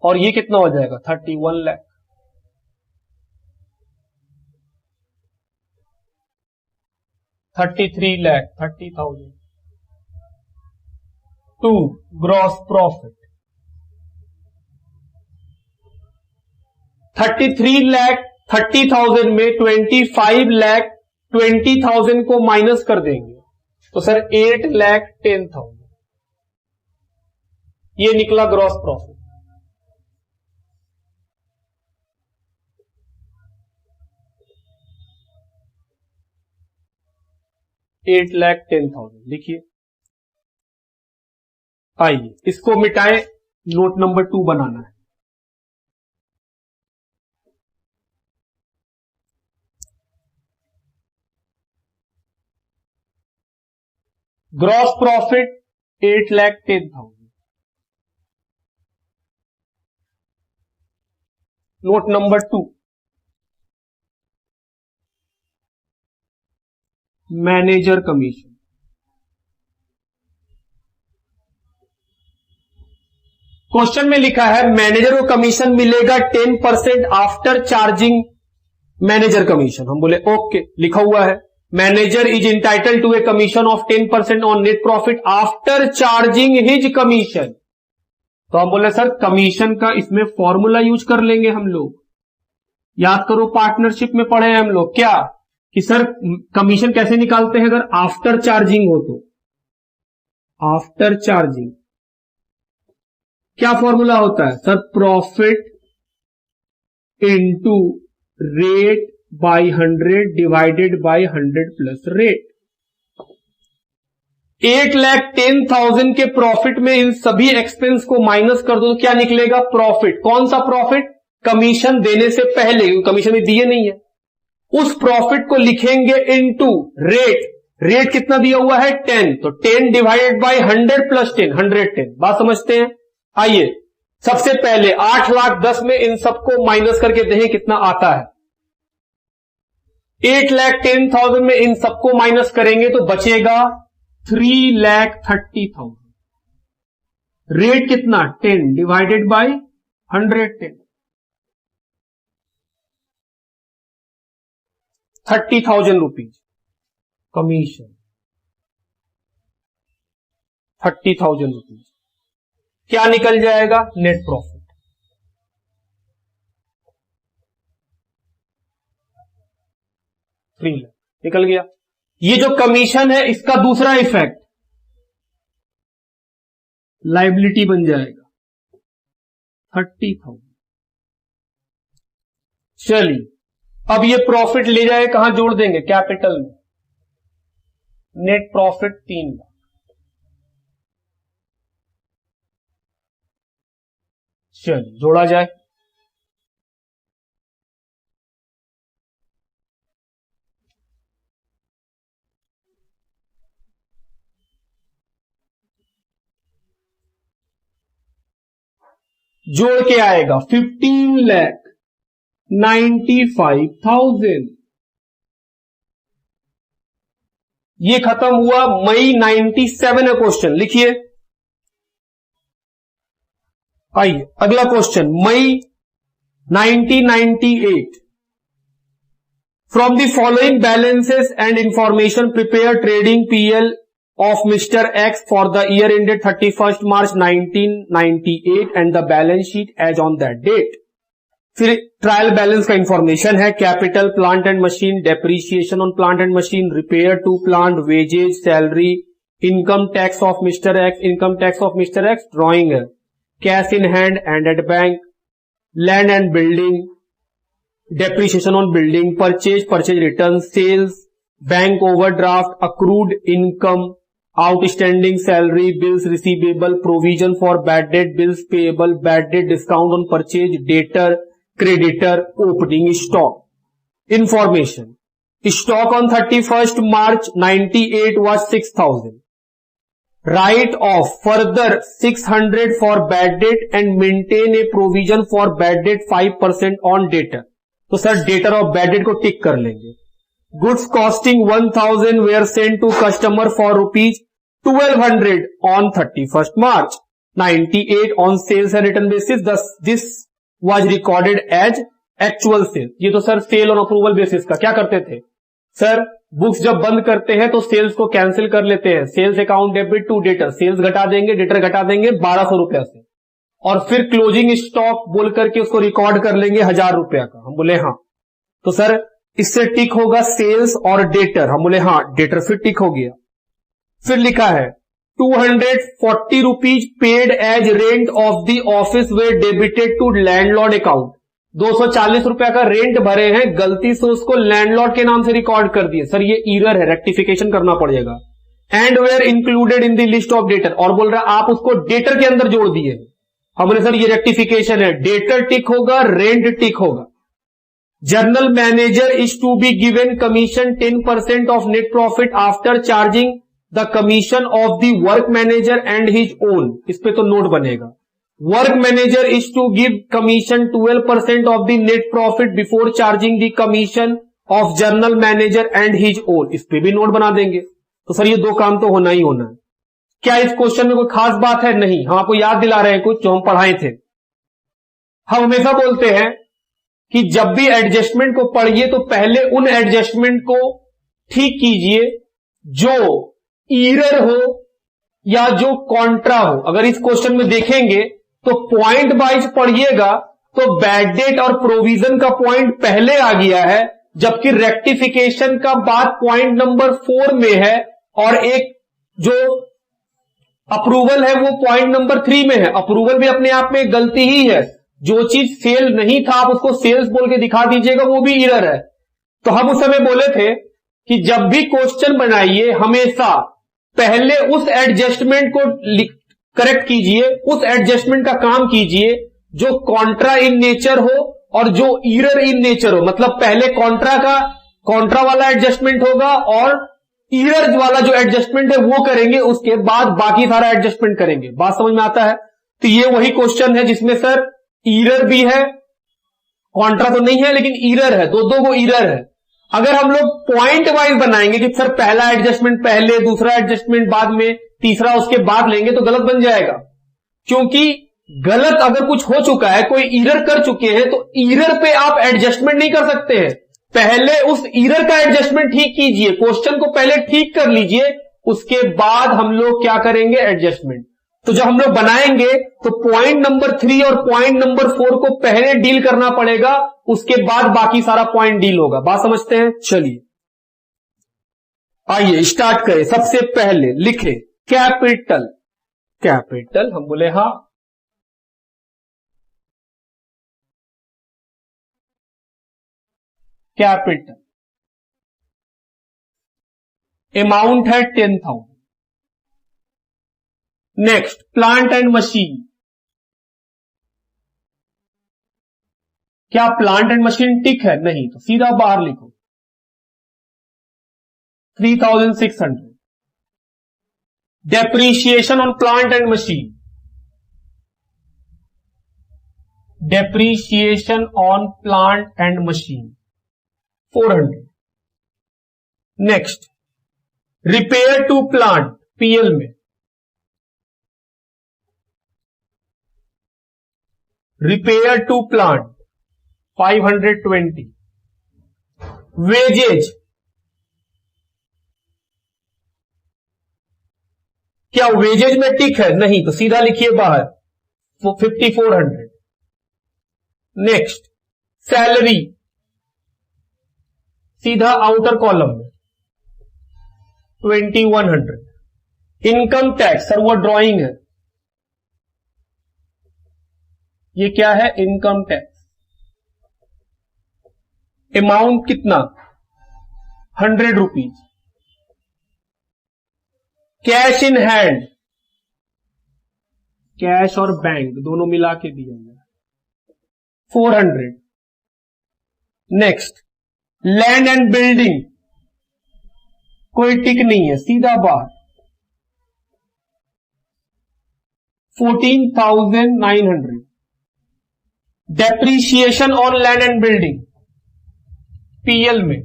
और ये कितना हो जाएगा? 31 lakh. 33 lakh 30,000 to gross profit. 33 lakh 30,000 में 25 लाख 20,000 को माइनस कर देंगे तो सर 8 लाख 10,000। ये निकला ग्रॉस प्रॉफिट। 8,10,000 लिखिए। आइए इसको मिटाएं, नोट नंबर 2 बनाना है। Gross profit 8,10,000। Note number 2, manager commission. Question में लिखा है मैनेजर को कमीशन मिलेगा 10% आफ्टर चार्जिंग मैनेजर कमीशन। हम बोले ओके, लिखा हुआ है manager is entitle to a commission of 10% on net profit after charging his commission. तो हम बोले सर कमीशन का इसमें फॉर्मूला यूज कर लेंगे हम लोग। याद करो पार्टनरशिप में पढ़े हैं हम लोग क्या कि सर कमीशन कैसे निकालते हैं अगर आफ्टर चार्जिंग हो तो। आफ्टर चार्जिंग क्या फॉर्मूला होता है sir, profit into rate by 100 divided by 100 plus rate. 8,10,000 के प्रॉफिट में इन सभी एक्सपेंस को माइनस कर दो तो क्या निकलेगा, प्रॉफिट। कौन सा प्रॉफिट, कमीशन देने से पहले, कमीशन भी दिए नहीं है, उस प्रॉफिट को लिखेंगे इनटू रेट। रेट कितना दिया हुआ है 10, तो 10 डिवाइडेड बाई 100 प्लस 10, 110। बात समझते हैं। आइए सबसे पहले 8,10,000 में इन सबको माइनस करके देखें कितना आता है। 8,10,000 में इन सबको माइनस करेंगे तो बचेगा 3,30,000। रेट कितना 10 divided by 110, 30,000 rupees commission. 30,000 rupees क्या निकल जाएगा, नेट प्रॉफिट। निकल गया। ये जो कमीशन है इसका दूसरा इफेक्ट लायबिलिटी बन जाएगा 30,000। चलिए अब ये प्रॉफिट ले जाए कहां जोड़ देंगे, कैपिटल में। Net profit 3 lakh. चलिए जोड़ा जाए। जोड़ के आएगा 15,95,000। ये खत्म हुआ मई 97 है क्वेश्चन, लिखिए। आइए अगला क्वेश्चन मई 1998। From the following balances and information prepare trading PL of Mr. X for the year ended 31st March 1998 and the balance sheet as on that date। फिर ट्रायल बैलेंस का इंफॉर्मेशन है, capital, plant and machine, depreciation on plant and machine, repair to plant, wages, salary, income tax of mister X, income tax of mister X, drawing है, cash in hand and at bank, land and building, depreciation on building, purchase, purchase return, sales, bank overdraft, accrued income, outstanding salary, bills receivable, provision for bad debt, bills payable, bad debt, discount on purchase, debtor, creditor, opening stock. Information, stock on 31st March 98 was 6,000। Write off further 600 for bad debt and maintain a provision for bad debt 5% on debtor. तो sir debtor of bad debt को tick कर लेंगे। Goods costing 1,000 were sent to customer for rupees 1,200 on 31st March 98 on sales and return basis। This was recorded as actual sale। ये तो sir sale on approval basis का क्या करते थे sir, books जब बंद करते हैं तो सेल्स को कैंसिल कर लेते हैं। Sales account debit to debtor, sales घटा देंगे, डेटर घटा देंगे 1,200 रुपया से, और फिर क्लोजिंग स्टॉक बोल करके उसको रिकॉर्ड कर लेंगे 1,000 रुपया का। हम बोले हाँ, तो सर इससे टिक होगा सेल्स और डेटर। हम बोले हाँ, डेटर फिर टिक हो गया। फिर लिखा है 240 rupees paid as rent of the office were debited to landlord account. 240 रुपया का रेंट भरे हैं, गलती से उसको लैंडलॉर्ड के नाम से रिकॉर्ड कर दिए, सर ये ईरर है, रेक्टिफिकेशन करना पड़ेगा। And were included in the list of debtor, और बोल रहा है आप उसको डेटर के अंदर जोड़ दिए। हमने सर ये रेक्टिफिकेशन है, डेटर टिक होगा, रेंट टिक होगा। General manager is to be given commission 10% of net profit after charging the commission of the work manager and his own, इस पे तो नोट बनेगा। Work manager is to give commission 12% of the net profit before charging the commission of general manager and his own, इस पे भी note बना देंगे। तो सर ये दो काम तो होना ही होना है। क्या इस क्वेश्चन में कोई खास बात है? नहीं। हम आपको याद दिला रहे हैं कुछ जो हम पढ़ाए थे। हम हमेशा बोलते हैं कि जब भी एडजस्टमेंट को पढ़िए तो पहले उन एडजस्टमेंट को ठीक कीजिए जो ईरर हो या जो कॉन्ट्रा हो। अगर इस क्वेश्चन में देखेंगे तो पॉइंट वाइज पढ़िएगा तो बैड डेट और प्रोविजन का पॉइंट पहले आ गया है, जबकि रेक्टिफिकेशन का बात पॉइंट नंबर 4 में है, और एक जो अप्रूवल है वो पॉइंट नंबर 3 में है। अप्रूवल भी अपने आप में गलती ही है, जो चीज सेल नहीं था आप उसको सेल्स बोल के दिखा दीजिएगा, वो भी एरर है। तो हम उस समय बोले थे कि जब भी क्वेश्चन बनाइए हमेशा पहले उस एडजस्टमेंट को करेक्ट कीजिए, उस एडजस्टमेंट का काम कीजिए जो कॉन्ट्रा इन नेचर हो और जो ईरर इन नेचर हो। मतलब पहले कॉन्ट्रा वाला एडजस्टमेंट होगा और ईरर वाला जो एडजस्टमेंट है वो करेंगे, उसके बाद बाकी सारा एडजस्टमेंट करेंगे। बात समझ में आता है? तो ये वही क्वेश्चन है जिसमें सर ईरर भी है, कॉन्ट्रा तो नहीं है लेकिन ईरर है, दो को ईरर है। अगर हम लोग पॉइंट वाइज बनाएंगे कि सर पहला एडजस्टमेंट पहले, दूसरा एडजस्टमेंट बाद में, तीसरा उसके बाद लेंगे तो गलत बन जाएगा। क्योंकि गलत अगर कुछ हो चुका है, कोई ईरर कर चुके हैं, तो ईरर पे आप एडजस्टमेंट नहीं कर सकते हैं। पहले उस ईरर का एडजस्टमेंट ठीक कीजिए, क्वेश्चन को पहले ठीक कर लीजिए, उसके बाद हम लोग क्या करेंगे? एडजस्टमेंट। तो जब हम लोग बनाएंगे तो पॉइंट नंबर 3 और पॉइंट नंबर 4 को पहले डील करना पड़ेगा, उसके बाद बाकी सारा पॉइंट डील होगा। बात समझते हैं? चलिए आइए स्टार्ट करें। सबसे पहले लिखे कैपिटल। कैपिटल हम बोले हाँ, कैपिटल अमाउंट है 10,000। Next plant and machine. क्या प्लांट एंड मशीन टिक है? नहीं, तो सीधा बाहर लिखो 3,600। Depreciation on plant and machine. Depreciation on plant and machine 400। Next repair to plant PL में। Repair to plant 520। वेजेज, क्या वेजेज में टिक है? नहीं, तो सीधा लिखिए बाहर 5400। नेक्स्ट सैलरी, सीधा आउटर कॉलम में 2100। इनकम टैक्स, सर वो ड्राइंग है, ये क्या है? Income tax. अमाउंट कितना? 100 rupees. Cash in hand, cash और बैंक दोनों मिला के दिया गया 400। नेक्स्ट लैंड एंड बिल्डिंग, कोई टिक नहीं है, सीधा बाहर 14,900। Depreciation on land and building PL में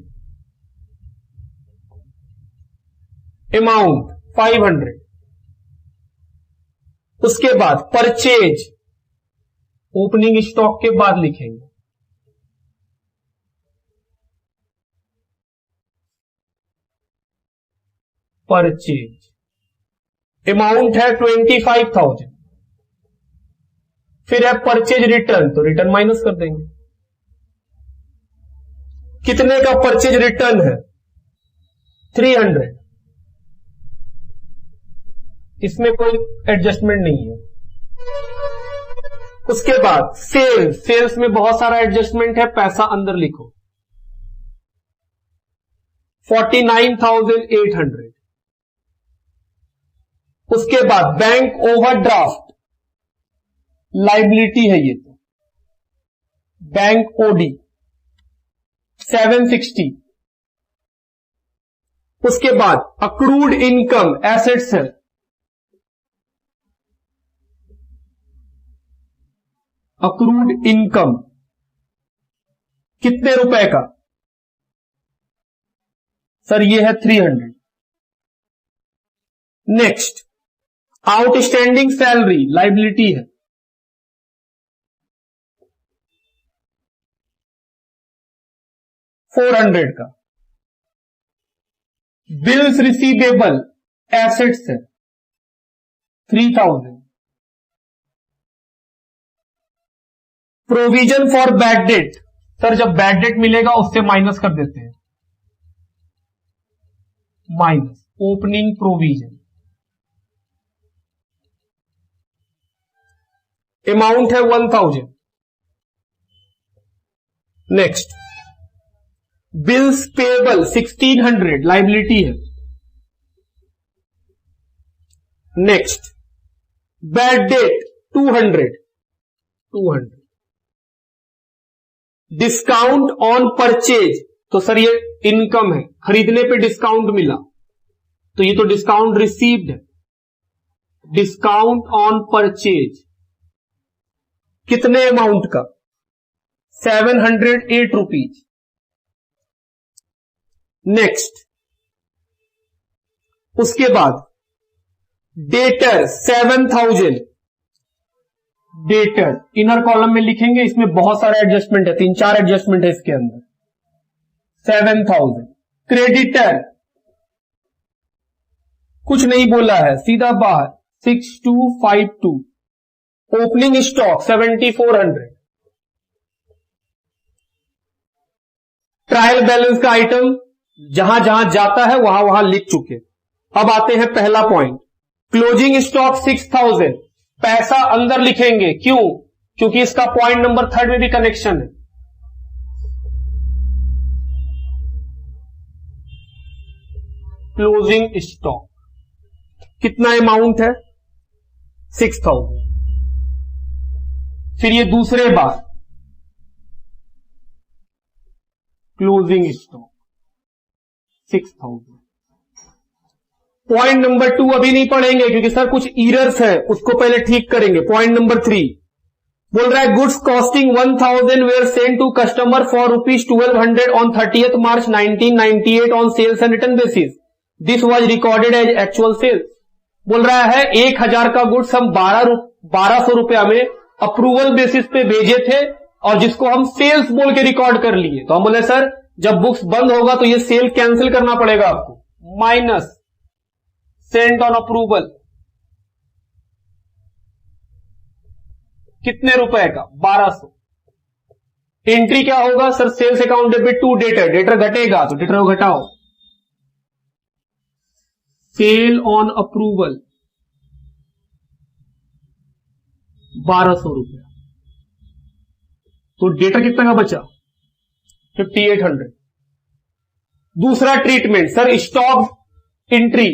अमाउंट 500। उसके बाद परचेज, ओपनिंग स्टॉक के बाद लिखेंगे परचेज। अमाउंट है 25,000। फिर है परचेज रिटर्न, तो रिटर्न माइनस कर देंगे। कितने का परचेज रिटर्न है? 300। इसमें कोई एडजस्टमेंट नहीं है। उसके बाद सेल्स में बहुत सारा एडजस्टमेंट है, पैसा अंदर लिखो 49,800। उसके बाद बैंक ओवरड्राफ्ट लाइबिलिटी है, ये तो बैंक ओडी 760। उसके बाद अक्रूड इनकम एसेट्स है, अक्रूड इनकम कितने रुपए का? सर ये है 300। नेक्स्ट आउटस्टैंडिंग सैलरी लाइबिलिटी है, $400 का। बिल्स रिसीवेबल एसेट्स है 3,000। Provision for bad date, sir जब बैड डेट मिलेगा उससे माइनस कर देते हैं, माइनस ओपनिंग प्रोविजन। अमाउंट है 1,000। नेक्स्ट बिल्स पेबल 1,600 लाइबिलिटी है। Next bad debt 200। Discount on purchase, तो सर ये इनकम है, खरीदने पे डिस्काउंट मिला तो ये तो डिस्काउंट रिसीव्ड है। डिस्काउंट ऑन परचेज कितने अमाउंट का? 708 रुपीज। नेक्स्ट उसके बाद डेटर 7,000। डेटर इनर कॉलम में लिखेंगे, इसमें बहुत सारे एडजस्टमेंट है, 3-4 एडजस्टमेंट है इसके अंदर। 7,000। क्रेडिटर कुछ नहीं बोला है, सीधा बाहर 6252। Opening stock 7,400। ट्रायल बैलेंस का आइटम जहां जहां जाता है वहां वहां लिख चुके। अब आते हैं पहला पॉइंट, क्लोजिंग स्टॉक 6,000। पैसा अंदर लिखेंगे, क्यों? क्योंकि इसका पॉइंट नंबर 3 में भी कनेक्शन है। क्लोजिंग स्टॉक कितना अमाउंट है? 6,000। फिर ये दूसरे बार क्लोजिंग स्टॉक 6,000। पॉइंट नंबर 2 अभी नहीं पढ़ेंगे क्योंकि सर कुछ इरर्स है, उसको पहले ठीक करेंगे। पॉइंट नंबर 3 बोल रहा है goods costing 1,000 were send to customer for ₹1,200 on 30th March 1998 on sales and return basis. This was recorded as actual sales. बोल रहा है 1,000 का गुड्स हम 1,200 रुपया में अप्रूवल बेसिस पे भेजे थे और जिसको हम सेल्स बोल के रिकॉर्ड कर लिए। तो हम बोले सर जब बुक्स बंद होगा तो ये सेल कैंसिल करना पड़ेगा आपको, माइनस सेंट ऑन अप्रूवल कितने रुपए का? 1,200। एंट्री क्या होगा sir? Sales account debit to debtor, debtor घटेगा तो डेटर को घटाओ। सेल ऑन अप्रूवल 1,200 रुपया, तो डेटर कितना का बचा? 5,800। दूसरा ट्रीटमेंट सर स्टॉक एंट्री,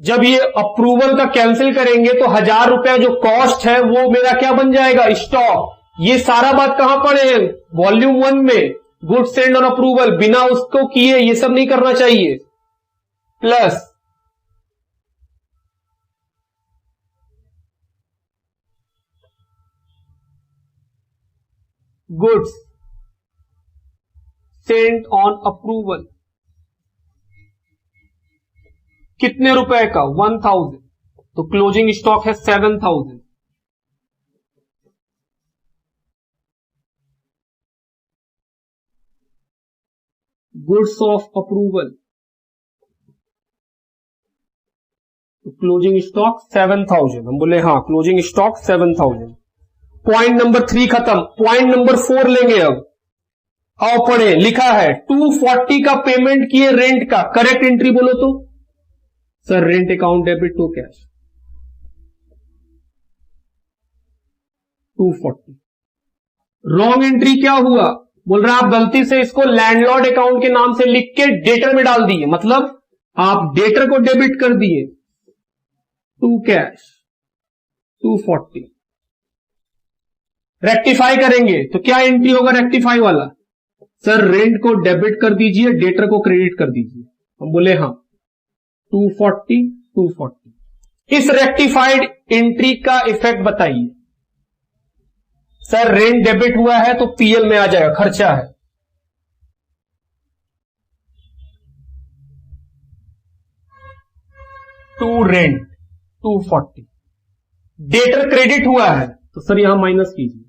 जब ये अप्रूवल का कैंसिल करेंगे तो 1,000 रुपया जो कॉस्ट है वो मेरा क्या बन जाएगा? स्टॉक। ये सारा बात कहां पढ़े हैं? वॉल्यूम 1 में, गुड सेंड ऑन अप्रूवल, बिना उसको किए ये सब नहीं करना चाहिए। Plus goods Saint on approval कितने रुपए का? 1,000। तो क्लोजिंग स्टॉक है 7,000। गुड्स ऑफ अप्रूवल, तो क्लोजिंग स्टॉक 7,000। हम बोले हाँ क्लोजिंग स्टॉक 7,000। पॉइंट नंबर 3 खत्म। पॉइंट नंबर 4 लेंगे अब। आओ पढ़े, लिखा है 240 का पेमेंट किए रेंट का, करेक्ट एंट्री बोलो तो? Sir rent account debit to cash. 240। Wrong entry क्या हुआ, बोल रहा आप गलती से इसको लैंडलॉर्ड अकाउंट के नाम से लिख के डेटर में डाल दिए, मतलब आप डेटर को डेबिट कर दिए। To cash 240। रेक्टिफाई करेंगे तो क्या एंट्री होगा रेक्टिफाई वाला, सर रेंट को डेबिट कर दीजिए, डेटर को क्रेडिट कर दीजिए। हम बोले हाँ 240। इस रेक्टिफाइड एंट्री का इफेक्ट बताइए। सर रेंट डेबिट हुआ है तो पीएल में आ जाएगा, खर्चा है। To rent 240। डेटर क्रेडिट हुआ है तो सर यहां माइनस कीजिए।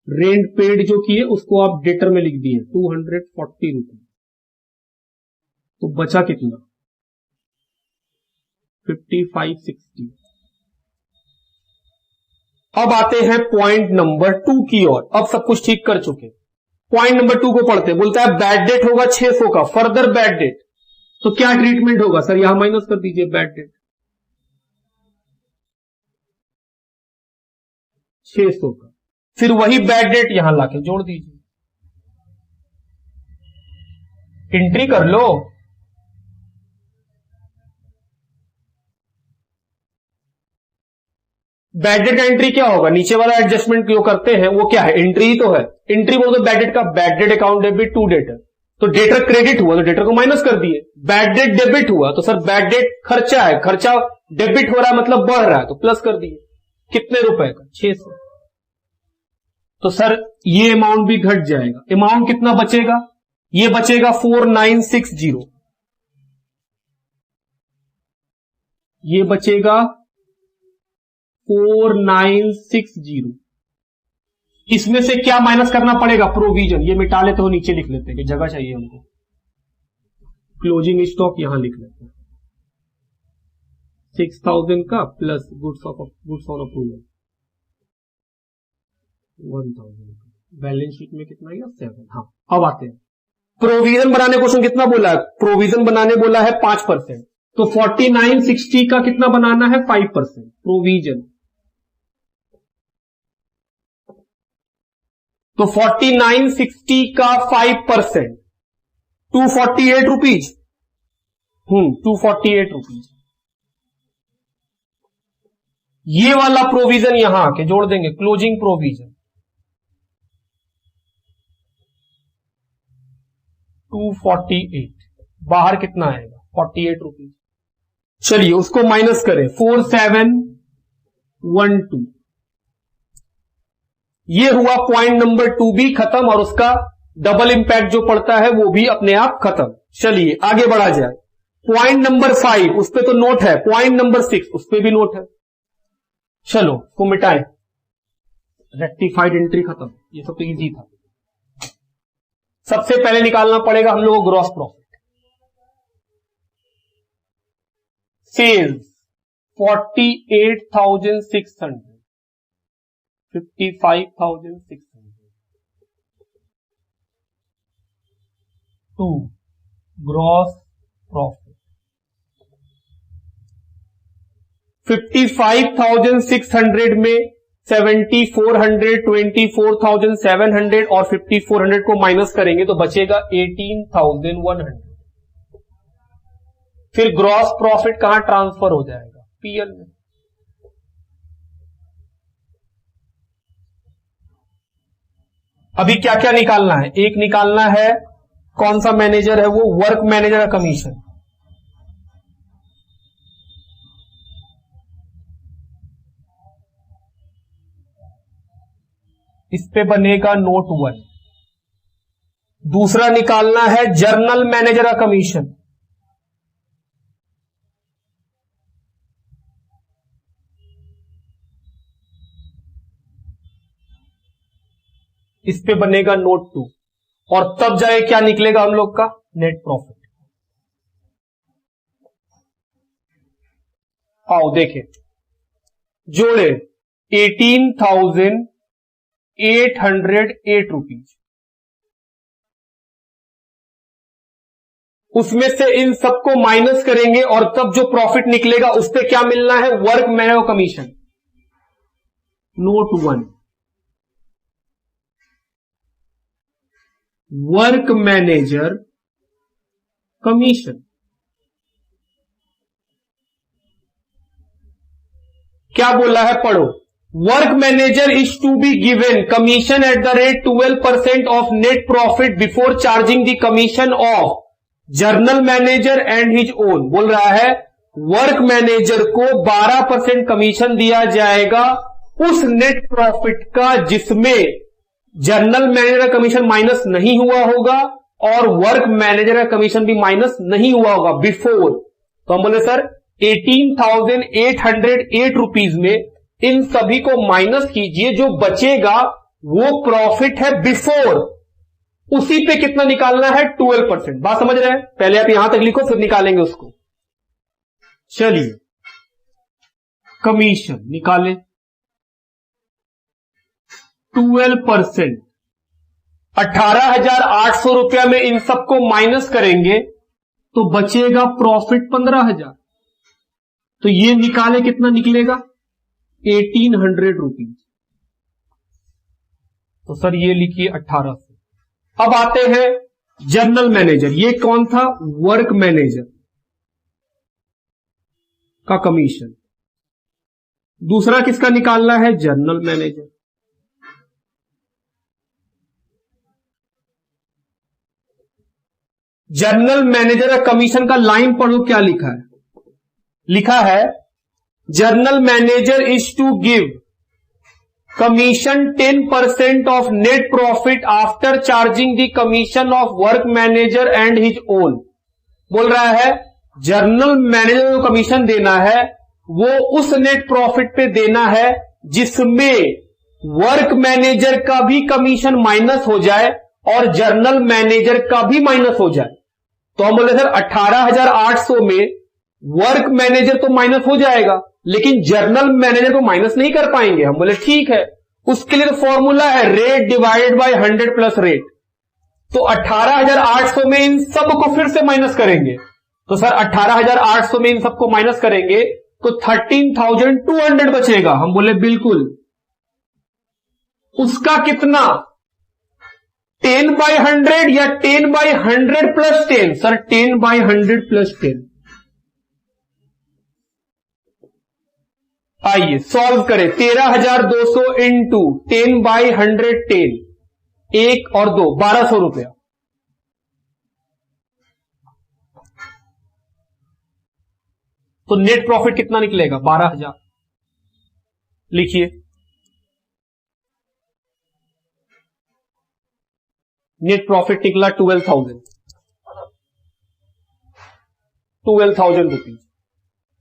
रेंट पेड जो किए उसको आप डेटर में लिख दिए 240 रुपए, तो बचा कितना 5560। अब आते हैं पॉइंट नंबर 2 की ओर। अब सब कुछ ठीक कर चुके, पॉइंट नंबर 2 को पढ़ते। बोलता है बैड डेट होगा 600 का, फर्दर बैड डेट, तो क्या ट्रीटमेंट होगा, सर यहां माइनस कर दीजिए बैड डेट 600 का, फिर वही बैड डेट यहां लाके जोड़ दीजिए, एंट्री कर लो। बैड डेट का एंट्री क्या होगा, नीचे वाला एडजस्टमेंट जो करते हैं वो क्या है, एंट्री ही तो है। एंट्री बोल दो बैड डेट का, bad debt account debit to debtor, तो डेटर क्रेडिट हुआ तो डेटर को माइनस कर दिए। बैड डेट डेबिट हुआ तो सर बैड डेट खर्चा है, खर्चा डेबिट हो रहा है मतलब बढ़ रहा है तो प्लस कर दिए। कितने रुपए का 600, तो सर ये अमाउंट भी घट जाएगा। अमाउंट कितना बचेगा, ये बचेगा 4960, ये बचेगा 4960। इसमें से क्या माइनस करना पड़ेगा, प्रोविजन, ये मिटा लेते हो, नीचे लिख लेते हैं कि जगह चाहिए हमको। क्लोजिंग स्टॉक यहां लिख लेते हैं 6000 का प्लस गुड्स ऑन अप्रूवल 1000 का, बैलेंस शीट में कितना आएगा 7। हाँ अब आते हैं प्रोविजन बनाने, क्वेश्चन कितना बोला है, प्रोविजन बनाने बोला है 5%, तो 4960 का कितना बनाना है 5% प्रोविजन, तो 4960 का 5% 248 रुपीज। 248 रुपीज। ये वाला प्रोविजन यहां आके जोड़ देंगे, क्लोजिंग प्रोविजन 248, बाहर कितना आएगा 48 रुपीज। चलिए उसको माइनस करें 4712, ये हुआ पॉइंट नंबर 2 भी खत्म, और उसका डबल इंपैक्ट जो पड़ता है वो भी अपने आप खत्म। चलिए आगे बढ़ा जाए, पॉइंट नंबर 5 उस पे तो नोट है, पॉइंट नंबर 6 उस पे भी नोट है। चलो उसको मिटाएं, रेक्टिफाइड एंट्री खत्म, ये सब तो इजी था। सबसे पहले निकालना पड़ेगा हम लोगों को gross profit. Sales 48,600, 55,600 to gross profit 55,600 में 7,400, 24,700 और 5,400 को माइनस करेंगे तो बचेगा 18,100। फिर ग्रॉस प्रॉफिट कहां ट्रांसफर हो जाएगा, पीएल में। अभी क्या क्या निकालना है, एक निकालना है कौन सा मैनेजर है, वो वर्क मैनेजर का कमीशन, इस पे बनेगा नोट 1। दूसरा निकालना है जर्नल मैनेजर का कमीशन, इस पे बनेगा नोट 2, और तब जाए क्या निकलेगा हम लोग का नेट प्रॉफिट। आओ देखें, जोड़े 18,808 रुपीज उसमें से इन सबको माइनस करेंगे और तब जो प्रॉफिट निकलेगा उस पे क्या मिलना है, work manager commission. Note 1, work manager commission. क्या बोला है, पढ़ो। Work manager is to be given commission at the rate 12% of net profit before charging the commission of general manager and his own. बोल रहा है वर्क मैनेजर को 12% commission दिया जाएगा उस नेट प्रॉफिट का जिसमें जर्नल मैनेजर का कमीशन माइनस नहीं हुआ होगा और वर्क मैनेजर का कमीशन भी माइनस नहीं हुआ होगा बिफोर। तो हम बोले सर 18,808 रुपीज में इन सभी को माइनस कीजिए, जो बचेगा वो प्रॉफिट है बिफोर, उसी पे कितना निकालना है, 12%। बात समझ रहे हैं? पहले आप यहां तक लिखो फिर निकालेंगे उसको। चलिए कमीशन निकालें, 12%, 18,800 रुपया में इन सबको माइनस करेंगे तो बचेगा प्रॉफिट 15,000। तो ये निकाले कितना निकलेगा, 1,800 रुपीज। तो सर ये लिखिए 1800। अब आते हैं जर्नल मैनेजर। ये कौन था, वर्क मैनेजर का कमीशन। दूसरा किसका निकालना है, जर्नल मैनेजर। जर्नल मैनेजर का कमीशन का लाइन पढ़ो, क्या लिखा है, लिखा है general manager is to give commission 10% of net profit after charging the commission of work manager and his own. बोल रहा है जर्नल मैनेजर को कमीशन देना है वो उस नेट प्रॉफिट पे देना है जिसमें वर्क मैनेजर का भी कमीशन माइनस हो जाए और जर्नल मैनेजर का भी माइनस हो जाए। तो हम बोले सर 18,800 में वर्क मैनेजर तो माइनस हो जाएगा लेकिन जर्नल मैनेजर को माइनस नहीं कर पाएंगे। हम बोले ठीक है, उसके लिए तो फॉर्मूला है rate divided by 100 plus rate. तो 18,800 में इन सब को फिर से माइनस करेंगे। तो सर 18,800 में इन सबको माइनस करेंगे तो 13,200 बचेगा। हम बोले बिल्कुल। उसका कितना, 10/100 या 10/100 प्लस 10? Sir 10/100 plus 10। आइए सॉल्व करें। 13,200 इंटू 10/100 10, 1 और 2, 1,200 रुपया। तो नेट प्रॉफिट कितना निकलेगा, 12,000। लिखिए नेट प्रॉफिट निकला 12,000 रुपीज।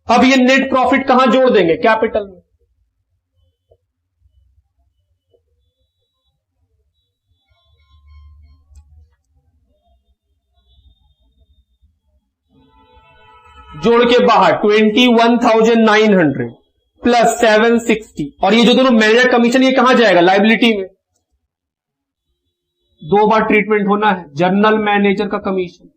अब ये नेट प्रॉफिट कहां जोड़ देंगे, कैपिटल में। जोड़ के बाहर 21,900 प्लस 760 और ये जो दोनों मैनेजर कमीशन ये कहां जाएगा, लायबिलिटी में। 2 बार ट्रीटमेंट होना है, जर्नल मैनेजर का कमीशन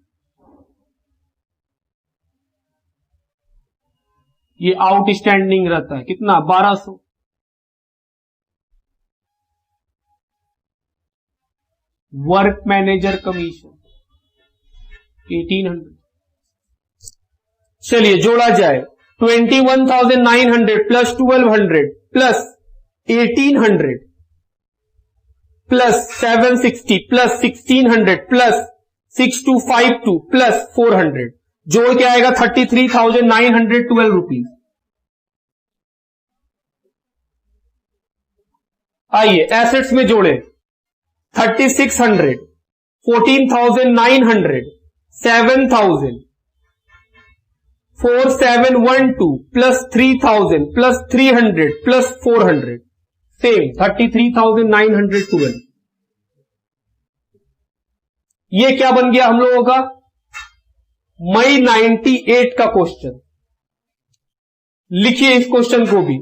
ये आउटस्टैंडिंग रहता है कितना, 1,200। Work manager commission 1,800। चलिए जोड़ा जाए 21,900 plus 1,200 plus 1,800 plus 760 plus 1,600 plus 6,252 plus 400 जोड़ के आएगा 33,912 रुपीज। आइए एसेट्स में जोड़े 3,600, 14,900, 7,000, 4,712 प्लस 3,000 प्लस 300 प्लस 400 सेम 33,912। ये क्या बन गया हम लोगों का, मई 98 का क्वेश्चन। लिखिए इस क्वेश्चन को भी।